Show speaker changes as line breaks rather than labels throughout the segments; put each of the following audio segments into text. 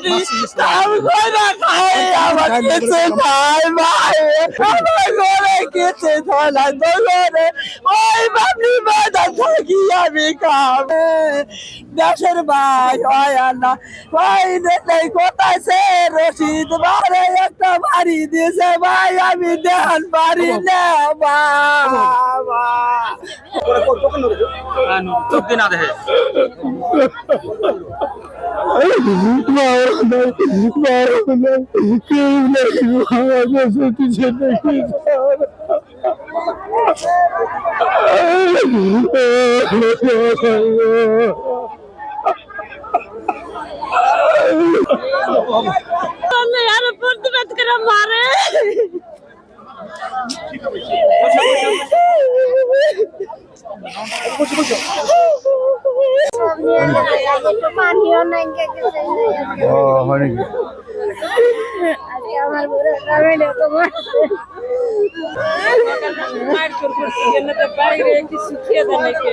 পারি কাম করে খাই আমার কিছু নাই ভাই আমার ঘরে কিছু ধরা দোলরে ওই বাবলি বাজার থাকি আমি খাবে দেশের ভাই হয় আল্লাহ ভাই নেই কোথায় সে রশিদ বারে একটা বাড়ি দিয়েছে ভাই আমি দেন বাড়ি না বাবা
চোখ দিন আধে
यार प्रतिबाद करा मारे पानिও নাই
ও হয় নাকি
আজকে আমার বড় গ্রামে তোমার মার করছি কেন তো বাইরে কিছু খেয়ে দেয় নাকি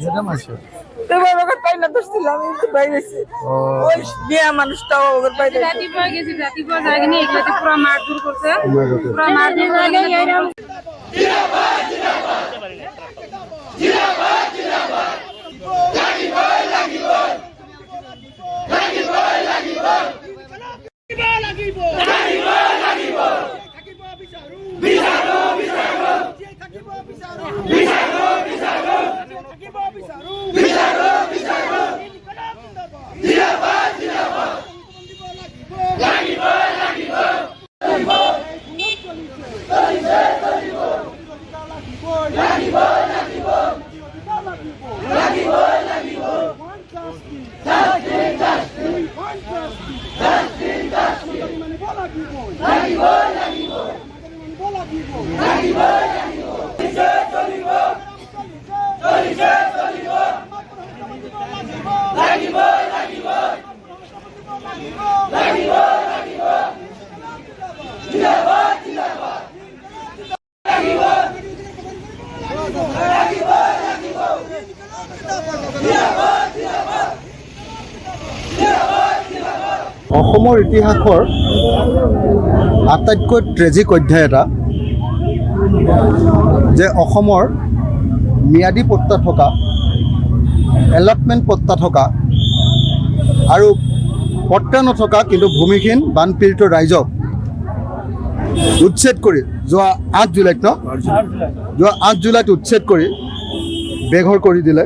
এটা মাসে
তোমার ওকে পাইনা দছিলাম তো বাইরেছি ওই বিয়া মানুষটাও ওকে পাইনা
রাতি পয় গেছি রাতি পয় যায়নি এগুলাতে পুরো মারধর করছে পুরো মারধর করে জিন্দাবাদ জিন্দাবাদ জিন্দাবাদ
অসমৰ ইতিহাসৰ আটাইতকৈ ট্ৰেজিক অধ্যায় এটা যে অসমৰ ম্যাদী পট্টা থকা এলটমেণ্ট পট্টা থকা আৰু পট্টা নথকা কিন্তু ভূমিহীন বানপীড়িত ৰাইজক উচ্ছেদ কৰি যোৱা 8 জুলাইত যোৱা 8 জুলাইত উচ্ছেদ কৰি বেঘৰ কৰি দিলে।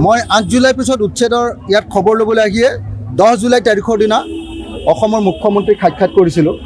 মই 8 জুলাইৰ পিছত উচ্ছেদৰ ইয়াত খবৰ ল'বলৈ আহিয়ে 10 জুলাই তাৰিখৰ দিনা অসমৰ মুখ্যমন্ত্ৰীক সাক্ষাৎ কৰিছিলোঁ।